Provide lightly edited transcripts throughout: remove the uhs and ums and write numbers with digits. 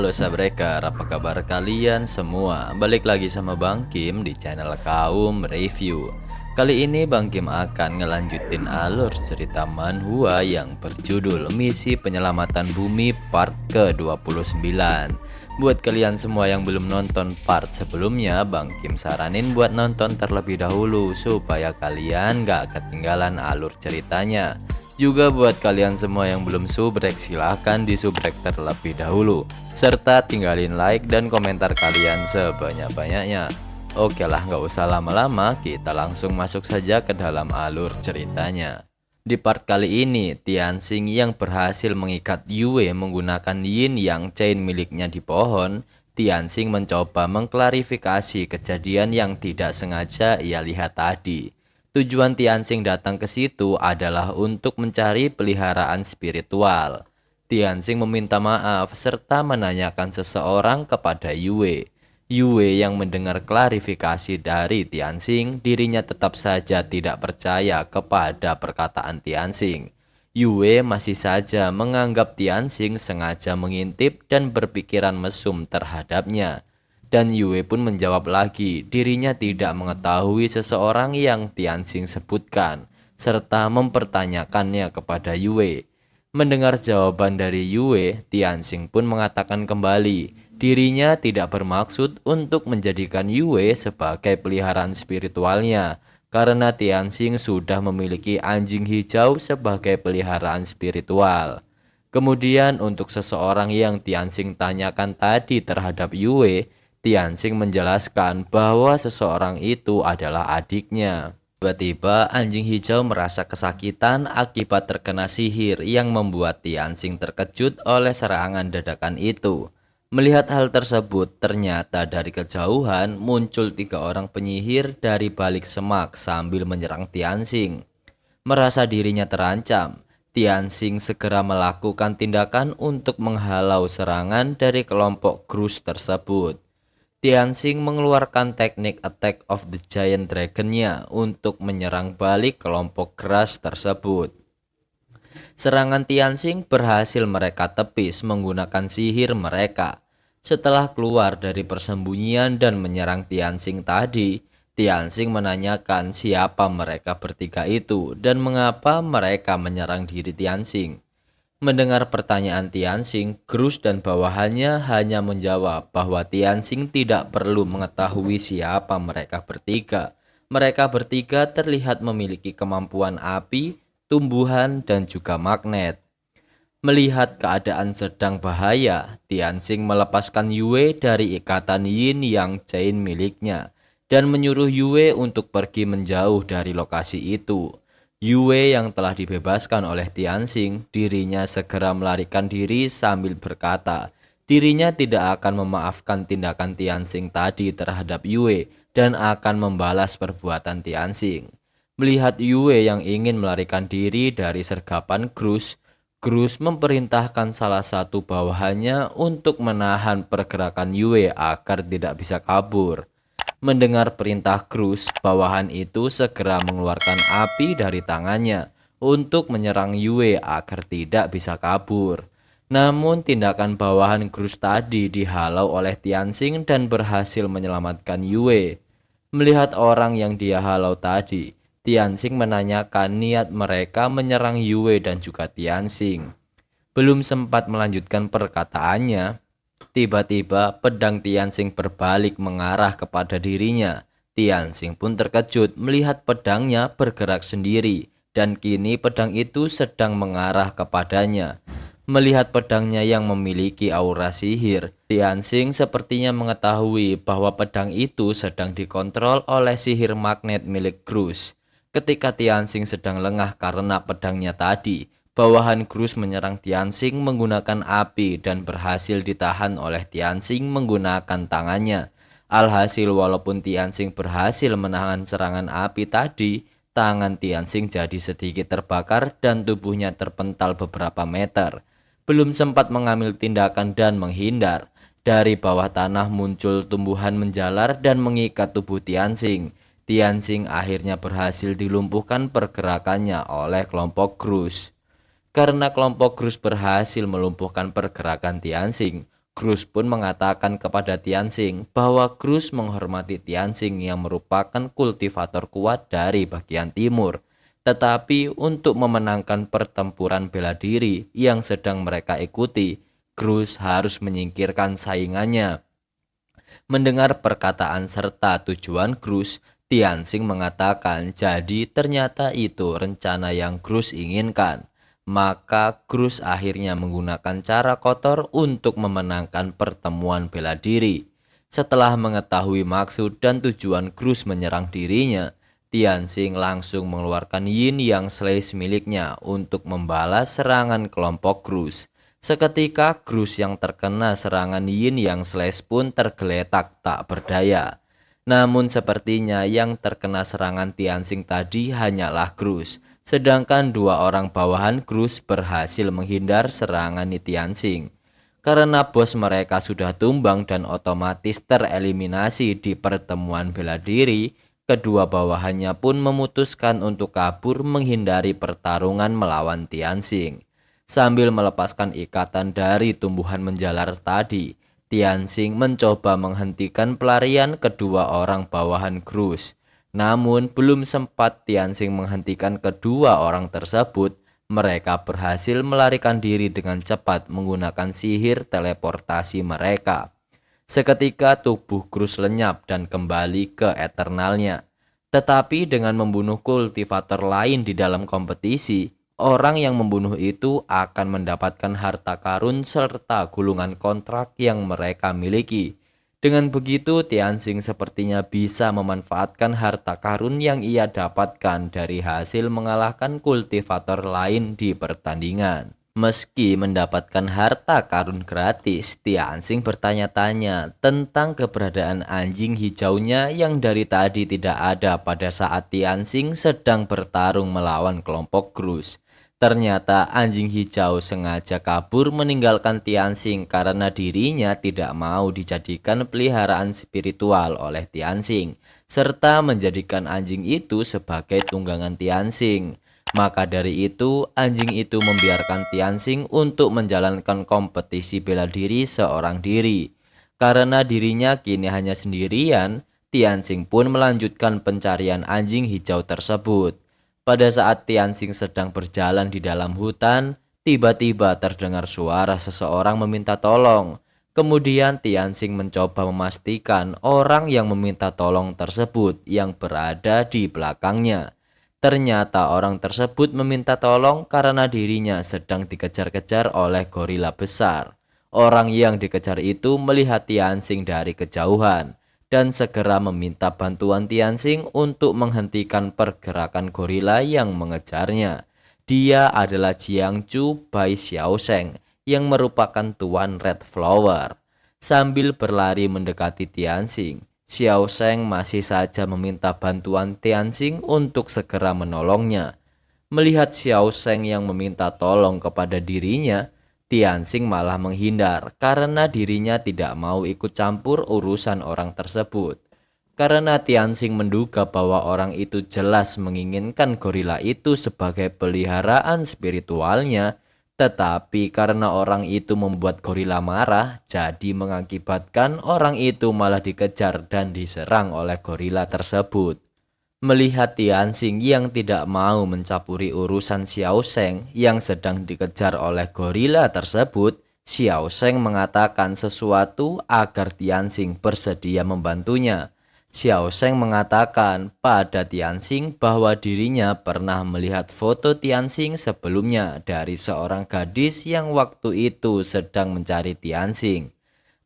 Halo Sabreker, apa kabar kalian semua? Balik lagi sama Bang Kim di channel Kaum Review. Kali ini Bang Kim akan ngelanjutin alur cerita manhwa yang berjudul Misi Penyelamatan Bumi Part ke-29. Buat kalian semua yang belum nonton part sebelumnya, Bang Kim saranin buat nonton terlebih dahulu supaya kalian gak ketinggalan alur ceritanya. Juga buat kalian semua yang belum subrek, silahkan di subrek terlebih dahulu, serta tinggalin like dan komentar kalian sebanyak-banyaknya. Oke lah, nggak usah lama-lama, kita langsung masuk saja ke dalam alur ceritanya. Di part kali ini, Tianxing yang berhasil mengikat Yue menggunakan yin yang chain miliknya di pohon. Tianxing mencoba mengklarifikasi kejadian yang tidak sengaja ia lihat tadi. Tujuan Tianxing datang ke situ adalah untuk mencari peliharaan spiritual. Tianxing meminta maaf serta menanyakan seseorang kepada Yue. Yue yang mendengar klarifikasi dari Tianxing, dirinya tetap saja tidak percaya kepada perkataan Tianxing. Yue masih saja menganggap Tianxing sengaja mengintip dan berpikiran mesum terhadapnya. Dan Yue pun menjawab lagi, dirinya tidak mengetahui seseorang yang Tianxing sebutkan, serta mempertanyakannya kepada Yue. Mendengar jawaban dari Yue, Tianxing pun mengatakan kembali, dirinya tidak bermaksud untuk menjadikan Yue sebagai peliharaan spiritualnya, karena Tianxing sudah memiliki anjing hijau sebagai peliharaan spiritual. Kemudian untuk seseorang yang Tianxing tanyakan tadi terhadap Yue, Tianxing menjelaskan bahwa seseorang itu adalah adiknya. Tiba-tiba anjing hijau merasa kesakitan akibat terkena sihir yang membuat Tianxing terkejut oleh serangan dadakan itu. Melihat hal tersebut, ternyata dari kejauhan muncul 3 orang penyihir dari balik semak sambil menyerang Tianxing. Merasa dirinya terancam, Tianxing segera melakukan tindakan untuk menghalau serangan dari kelompok Grus tersebut. Tianxing mengeluarkan teknik Attack of the Giant Dragon-nya untuk menyerang balik kelompok keras tersebut. Serangan Tianxing berhasil mereka tepis menggunakan sihir mereka. Setelah keluar dari persembunyian dan menyerang Tianxing tadi, Tianxing menanyakan siapa mereka bertiga itu dan mengapa mereka menyerang diri Tianxing. Mendengar pertanyaan Tianxing, Grus dan bawahannya hanya menjawab bahwa Tianxing tidak perlu mengetahui siapa mereka bertiga. Mereka bertiga terlihat memiliki kemampuan api, tumbuhan, dan juga magnet. Melihat keadaan sedang bahaya, Tianxing melepaskan Yue dari ikatan yin yang chain miliknya dan menyuruh Yue untuk pergi menjauh dari lokasi itu. Yue yang telah dibebaskan oleh Tianxing, dirinya segera melarikan diri sambil berkata, dirinya tidak akan memaafkan tindakan Tianxing tadi terhadap Yue dan akan membalas perbuatan Tianxing. Melihat Yue yang ingin melarikan diri dari sergapan Grus, Grus memerintahkan salah satu bawahannya untuk menahan pergerakan Yue agar tidak bisa kabur. Mendengar perintah Grus, bawahan itu segera mengeluarkan api dari tangannya untuk menyerang Yue agar tidak bisa kabur. Namun tindakan bawahan Grus tadi dihalau oleh Tianxing dan berhasil menyelamatkan Yue. Melihat orang yang dia halau tadi, Tianxing menanyakan niat mereka menyerang Yue dan juga Tianxing. Belum sempat melanjutkan perkataannya, tiba-tiba pedang Tianxing berbalik mengarah kepada dirinya. Tianxing pun terkejut melihat pedangnya bergerak sendiri dan kini pedang itu sedang mengarah kepadanya. Melihat pedangnya yang memiliki aura sihir, Tianxing sepertinya mengetahui bahwa pedang itu sedang dikontrol oleh sihir magnet milik Grus. Ketika Tianxing sedang lengah karena pedangnya tadi, bawahan Grus menyerang Tianxing menggunakan api dan berhasil ditahan oleh Tianxing menggunakan tangannya. Alhasil walaupun Tianxing berhasil menahan serangan api tadi, tangan Tianxing jadi sedikit terbakar dan tubuhnya terpental beberapa meter. Belum sempat mengambil tindakan dan menghindar, dari bawah tanah muncul tumbuhan menjalar dan mengikat tubuh Tianxing. Tianxing akhirnya berhasil dilumpuhkan pergerakannya oleh kelompok Grus. Karena kelompok Grus berhasil melumpuhkan pergerakan Tianxing, Cruz pun mengatakan kepada Tianxing bahwa Cruz menghormati Tianxing yang merupakan kultivator kuat dari bagian timur. Tetapi untuk memenangkan pertempuran bela diri yang sedang mereka ikuti, Cruz harus menyingkirkan saingannya. Mendengar perkataan serta tujuan Cruz, Tianxing mengatakan jadi ternyata itu rencana yang Cruz inginkan. Maka Cruz akhirnya menggunakan cara kotor untuk memenangkan pertemuan bela diri. Setelah mengetahui maksud dan tujuan Cruz menyerang dirinya, Tianxing langsung mengeluarkan Yin Yang Slice miliknya untuk membalas serangan kelompok Cruz. Seketika Cruz yang terkena serangan Yin Yang Slice pun tergeletak tak berdaya. Namun sepertinya yang terkena serangan Tianxing tadi hanyalah Cruz, sedangkan dua orang bawahan Cruz berhasil menghindar serangan Tianxing. Karena bos mereka sudah tumbang dan otomatis tereliminasi di pertemuan bela diri, kedua bawahannya pun memutuskan untuk kabur menghindari pertarungan melawan Tianxing. Sambil melepaskan ikatan dari tumbuhan menjalar tadi, Tianxing mencoba menghentikan pelarian kedua orang bawahan Cruz. Namun belum sempat Tianxing menghentikan kedua orang tersebut, mereka berhasil melarikan diri dengan cepat menggunakan sihir teleportasi mereka. Seketika tubuh Cruz lenyap dan kembali ke eternalnya. Tetapi dengan membunuh kultivator lain di dalam kompetisi, orang yang membunuh itu akan mendapatkan harta karun serta gulungan kontrak yang mereka miliki. Dengan begitu, Tianxing sepertinya bisa memanfaatkan harta karun yang ia dapatkan dari hasil mengalahkan kultivator lain di pertandingan. Meski mendapatkan harta karun gratis, Tianxing bertanya-tanya tentang keberadaan anjing hijaunya yang dari tadi tidak ada pada saat Tianxing sedang bertarung melawan kelompok Cruz. Ternyata anjing hijau sengaja kabur meninggalkan Tianxing karena dirinya tidak mau dijadikan peliharaan spiritual oleh Tianxing, serta menjadikan anjing itu sebagai tunggangan Tianxing. Maka dari itu, anjing itu membiarkan Tianxing untuk menjalankan kompetisi bela diri seorang diri. Karena dirinya kini hanya sendirian, Tianxing pun melanjutkan pencarian anjing hijau tersebut. Pada saat Tianxing sedang berjalan di dalam hutan, tiba-tiba terdengar suara seseorang meminta tolong. Kemudian Tianxing mencoba memastikan orang yang meminta tolong tersebut yang berada di belakangnya. Ternyata orang tersebut meminta tolong karena dirinya sedang dikejar-kejar oleh gorila besar. Orang yang dikejar itu melihat Tianxing dari kejauhan dan segera meminta bantuan Tianxing untuk menghentikan pergerakan gorila yang mengejarnya. Dia adalah Jiangchu Bai Xiaosheng yang merupakan tuan Red Flower. Sambil berlari mendekati Tianxing, Xiaosheng masih saja meminta bantuan Tianxing untuk segera menolongnya. Melihat Xiaosheng yang meminta tolong kepada dirinya, Tianxing malah menghindar karena dirinya tidak mau ikut campur urusan orang tersebut. Karena Tianxing menduga bahwa orang itu jelas menginginkan gorila itu sebagai peliharaan spiritualnya, tetapi karena orang itu membuat gorila marah, jadi mengakibatkan orang itu malah dikejar dan diserang oleh gorila tersebut. Melihat Tianxing yang tidak mau mencampuri urusan Xiaosheng yang sedang dikejar oleh gorila tersebut, Xiaosheng mengatakan sesuatu agar Tianxing bersedia membantunya. Xiaosheng mengatakan pada Tianxing bahwa dirinya pernah melihat foto Tianxing sebelumnya dari seorang gadis yang waktu itu sedang mencari Tianxing.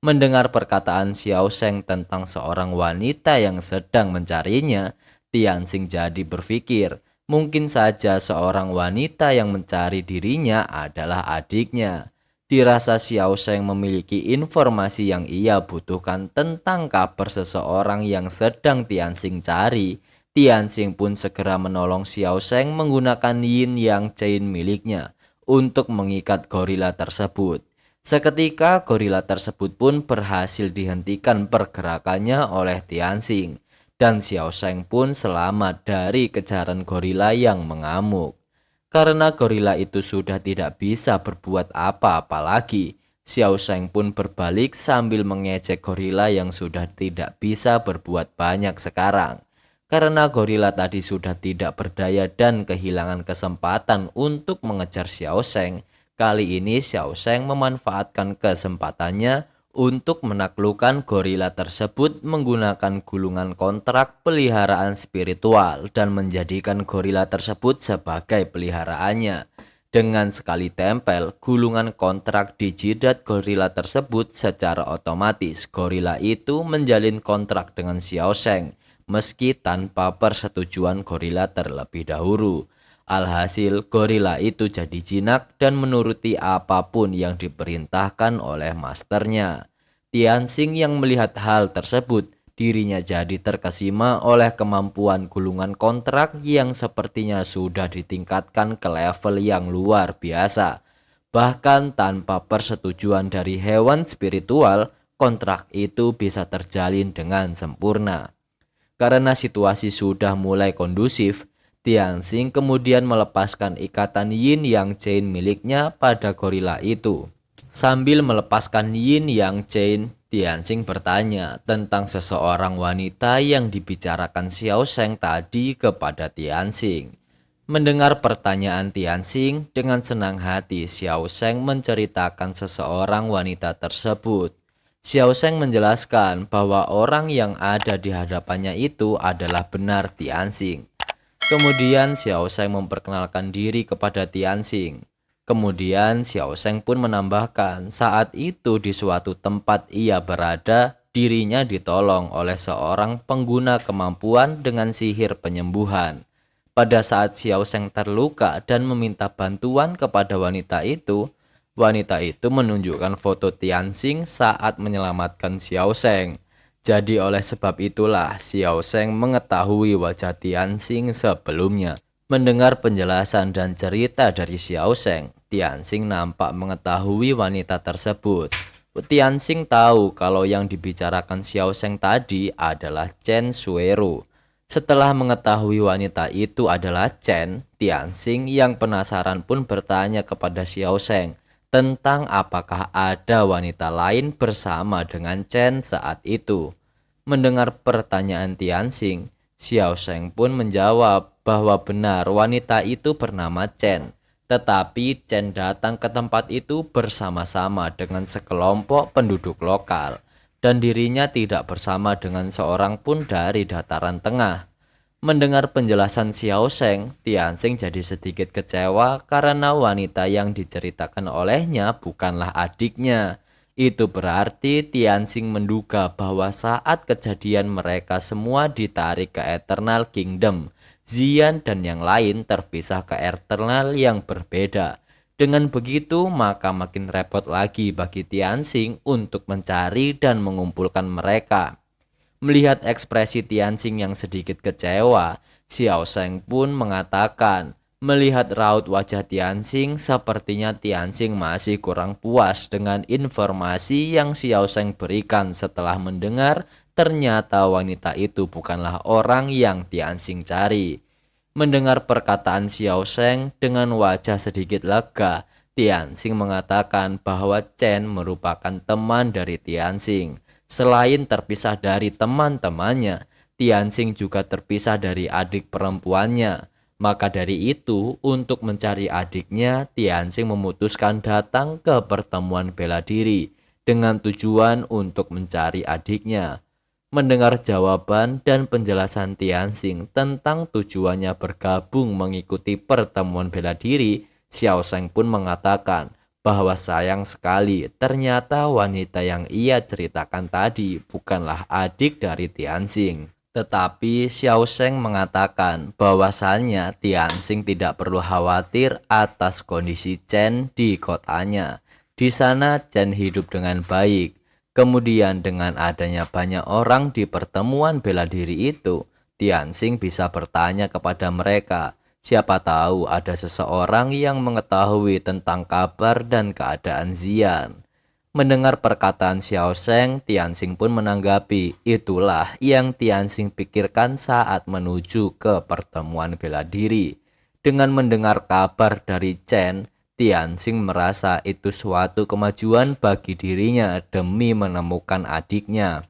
Mendengar perkataan Xiaosheng tentang seorang wanita yang sedang mencarinya, Tianxing jadi berpikir, mungkin saja seorang wanita yang mencari dirinya adalah adiknya. Dirasa Xiaosheng memiliki informasi yang ia butuhkan tentang kabar seseorang yang sedang Tianxing cari. Tianxing pun segera menolong Xiaosheng menggunakan Yin Yang Chain miliknya untuk mengikat gorila tersebut. Seketika gorila tersebut pun berhasil dihentikan pergerakannya oleh Tianxing. Dan Xiaosheng pun selamat dari kejaran gorila yang mengamuk. Karena gorila itu sudah tidak bisa berbuat apa-apa lagi, Xiao Sheng pun berbalik sambil mengejek gorila yang sudah tidak bisa berbuat banyak sekarang. Karena gorila tadi sudah tidak berdaya dan kehilangan kesempatan untuk mengejar Xiao Sheng, kali ini Xiao Sheng memanfaatkan kesempatannya untuk menaklukkan gorila tersebut menggunakan gulungan kontrak peliharaan spiritual dan menjadikan gorila tersebut sebagai peliharaannya. Dengan sekali tempel gulungan kontrak di jidat gorila tersebut, secara otomatis gorila itu menjalin kontrak dengan Xiao Sheng meski tanpa persetujuan gorila terlebih dahulu. Alhasil gorila itu jadi jinak dan menuruti apapun yang diperintahkan oleh masternya. Tianxing yang melihat hal tersebut, dirinya jadi terkesima oleh kemampuan gulungan kontrak yang sepertinya sudah ditingkatkan ke level yang luar biasa. Bahkan tanpa persetujuan dari hewan spiritual, kontrak itu bisa terjalin dengan sempurna. Karena situasi sudah mulai kondusif, Tianxing kemudian melepaskan ikatan Yin Yang Chain miliknya pada gorila itu. Sambil melepaskan Yin Yang Chain, Tianxing bertanya tentang seseorang wanita yang dibicarakan Xiao Sheng tadi kepada Tianxing. Mendengar pertanyaan Tianxing, dengan senang hati Xiao Sheng menceritakan seseorang wanita tersebut. Xiao Sheng menjelaskan bahwa orang yang ada di hadapannya itu adalah benar Tianxing. Kemudian Xiao Sheng memperkenalkan diri kepada Tianxing. Kemudian Xiao Sheng pun menambahkan saat itu di suatu tempat ia berada, dirinya ditolong oleh seorang pengguna kemampuan dengan sihir penyembuhan. Pada saat Xiao Sheng terluka dan meminta bantuan kepada wanita itu menunjukkan foto Tianxing saat menyelamatkan Xiao Sheng. Jadi oleh sebab itulah Xiao Sheng mengetahui wajah Tianxing sebelumnya. Mendengar penjelasan dan cerita dari Xiao Sheng, Tianxing nampak mengetahui wanita tersebut. Tianxing tahu kalau yang dibicarakan Xiao Sheng tadi adalah Chen Suero. Setelah mengetahui wanita itu adalah Chen, Tianxing yang penasaran pun bertanya kepada Xiao Sheng tentang apakah ada wanita lain bersama dengan Chen saat itu. Mendengar pertanyaan Tianxing, Xiao Sheng pun menjawab bahwa benar wanita itu bernama Chen. Tetapi Chen datang ke tempat itu bersama-sama dengan sekelompok penduduk lokal dan dirinya tidak bersama dengan seorang pun dari dataran tengah. Mendengar penjelasan Xiao Sheng, Tianxing jadi sedikit kecewa karena wanita yang diceritakan olehnya bukanlah adiknya. Itu berarti Tianxing menduga bahwa saat kejadian mereka semua ditarik ke Eternal Kingdom, Xian dan yang lain terpisah ke Eternal yang berbeda. Dengan begitu maka makin repot lagi bagi Tianxing untuk mencari dan mengumpulkan mereka. Melihat ekspresi Tianxing yang sedikit kecewa, Xiao Sheng pun mengatakan, melihat raut wajah Tianxing, sepertinya Tianxing masih kurang puas dengan informasi yang Xiao Sheng berikan setelah mendengar ternyata wanita itu bukanlah orang yang Tianxing cari. Mendengar perkataan Xiao Sheng dengan wajah sedikit lega, Tianxing mengatakan bahwa Chen merupakan teman dari Tianxing. Selain terpisah dari teman-temannya, Tianxing juga terpisah dari adik perempuannya. Maka dari itu, untuk mencari adiknya, Tianxing memutuskan datang ke pertemuan bela diri dengan tujuan untuk mencari adiknya. Mendengar jawaban dan penjelasan Tianxing tentang tujuannya bergabung mengikuti pertemuan bela diri, Xiao Sheng pun mengatakan bahwa sayang sekali ternyata wanita yang ia ceritakan tadi bukanlah adik dari Tianxing. Tetapi Xiao Sheng mengatakan bahwasannya Tianxing tidak perlu khawatir atas kondisi Chen di kotanya. Di sana Chen hidup dengan baik. Kemudian dengan adanya banyak orang di pertemuan bela diri itu, Tianxing bisa bertanya kepada mereka. Siapa tahu ada seseorang yang mengetahui tentang kabar dan keadaan Xian. Mendengar perkataan Xiao Sheng, Tianxing pun menanggapi, itulah yang Tianxing pikirkan saat menuju ke pertemuan bela diri. Dengan mendengar kabar dari Chen, Tianxing merasa itu suatu kemajuan bagi dirinya demi menemukan adiknya.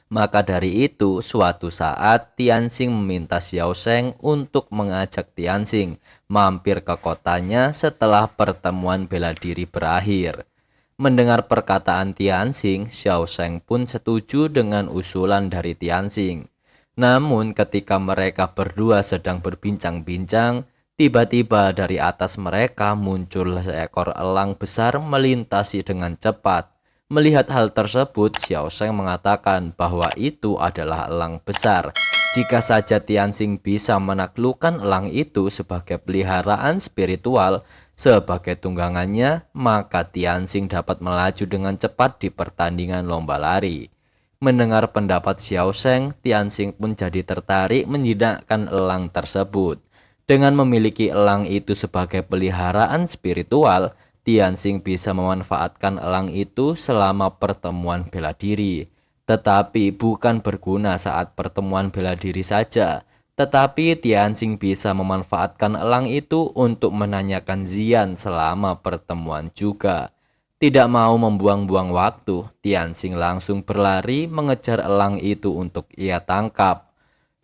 Maka dari itu, suatu saat Tianxing meminta Xiao Sheng untuk mengajak Tianxing mampir ke kotanya setelah pertemuan bela diri berakhir. Mendengar perkataan Tianxing, Xiao Sheng pun setuju dengan usulan dari Tianxing. Namun ketika mereka berdua sedang berbincang-bincang, tiba-tiba dari atas mereka muncul seekor elang besar melintasi dengan cepat. Melihat hal tersebut, Xiao Sheng mengatakan bahwa itu adalah elang besar. Jika saja Tianxing bisa menaklukkan elang itu sebagai peliharaan spiritual, sebagai tunggangannya, maka Tianxing dapat melaju dengan cepat di pertandingan lomba lari. Mendengar pendapat Xiao Sheng, Tianxing pun jadi tertarik menjinakkan elang tersebut. Dengan memiliki elang itu sebagai peliharaan spiritual, Tianxing bisa memanfaatkan elang itu selama pertemuan bela diri. Tetapi bukan berguna saat pertemuan bela diri saja, tetapi Tianxing bisa memanfaatkan elang itu untuk menanyakan Ziyan selama pertemuan juga. Tidak mau membuang-buang waktu, Tianxing langsung berlari mengejar elang itu untuk ia tangkap.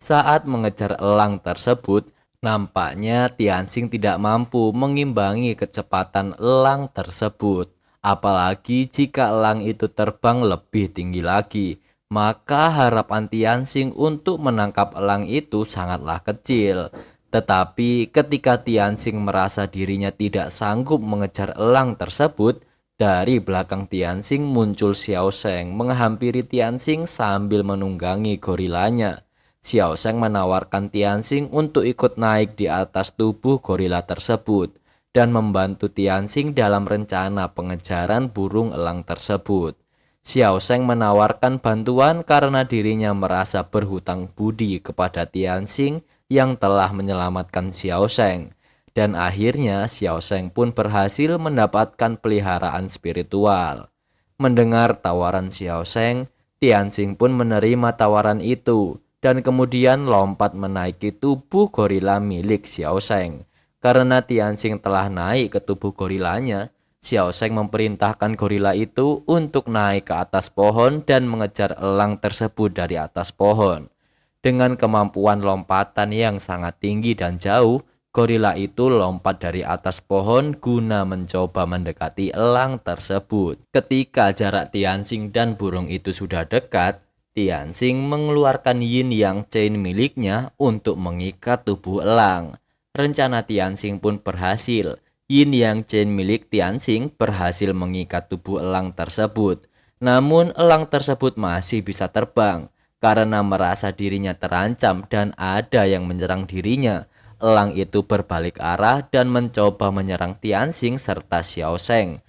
Saat mengejar elang tersebut, nampaknya Tianxing tidak mampu mengimbangi kecepatan elang tersebut. Apalagi jika elang itu terbang lebih tinggi lagi, maka harapan Tianxing untuk menangkap elang itu sangatlah kecil. Tetapi ketika Tianxing merasa dirinya tidak sanggup mengejar elang tersebut, dari belakang Tianxing muncul Xiao Sheng menghampiri Tianxing sambil menunggangi gorilanya. Xiao Sheng menawarkan Tianxing untuk ikut naik di atas tubuh gorila tersebut dan membantu Tianxing dalam rencana pengejaran burung elang tersebut. Xiao Sheng menawarkan bantuan karena dirinya merasa berhutang budi kepada Tianxing yang telah menyelamatkan Xiao Sheng. Dan akhirnya Xiao Sheng pun berhasil mendapatkan peliharaan spiritual. Mendengar tawaran Xiao Sheng, Tianxing pun menerima tawaran itu dan kemudian lompat menaiki tubuh gorila milik Xiao Sheng. Karena Tianxing telah naik ke tubuh gorilanya, Xiao Sheng memerintahkan gorila itu untuk naik ke atas pohon dan mengejar elang tersebut dari atas pohon. Dengan kemampuan lompatan yang sangat tinggi dan jauh, gorila itu lompat dari atas pohon guna mencoba mendekati elang tersebut. Ketika jarak Tianxing dan burung itu sudah dekat, Tianxing mengeluarkan yin yang chain miliknya untuk mengikat tubuh elang. Rencana Tianxing pun berhasil. Yin yang chain milik Tianxing berhasil mengikat tubuh elang tersebut. Namun elang tersebut masih bisa terbang. Karena merasa dirinya terancam dan ada yang menyerang dirinya, elang itu berbalik arah dan mencoba menyerang Tianxing serta Xiao Sheng.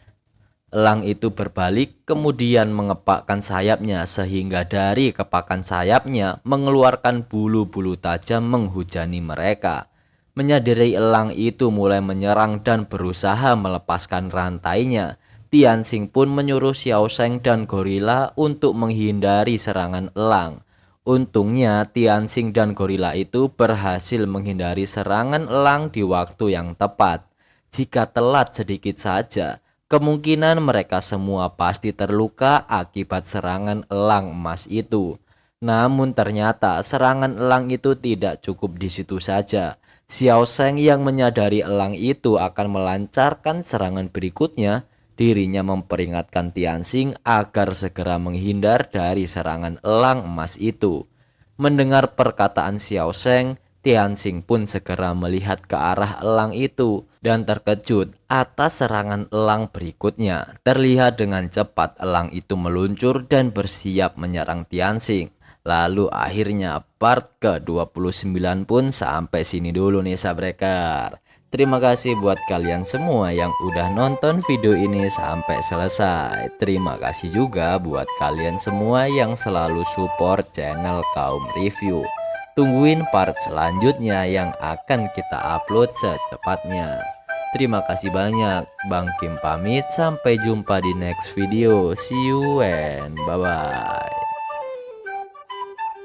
Elang itu berbalik kemudian mengepakkan sayapnya sehingga dari kepakan sayapnya mengeluarkan bulu-bulu tajam menghujani mereka. Menyadari elang itu mulai menyerang dan berusaha melepaskan rantainya, Tianxing pun menyuruh Xiao Sheng dan gorila untuk menghindari serangan elang. Untungnya Tianxing dan gorila itu berhasil menghindari serangan elang di waktu yang tepat. Jika telat sedikit saja, kemungkinan mereka semua pasti terluka akibat serangan elang emas itu. Namun ternyata serangan elang itu tidak cukup di situ saja. Xiao Sheng yang menyadari elang itu akan melancarkan serangan berikutnya, dirinya memperingatkan Tianxing agar segera menghindar dari serangan elang emas itu. Mendengar perkataan Xiao Sheng, Tianxing pun segera melihat ke arah elang itu dan terkejut atas serangan elang berikutnya. Terlihat dengan cepat elang itu meluncur dan bersiap menyerang Tianxing. Lalu akhirnya part ke-29 pun sampai sini dulu nih Sabreker. Terima kasih buat kalian semua yang udah nonton video ini sampai selesai. Terima kasih juga buat kalian semua yang selalu support channel Kaum Review. Tungguin part selanjutnya yang akan kita upload secepatnya. Terima kasih banyak. Bang Kim pamit, sampai jumpa di next video. See you and bye-bye.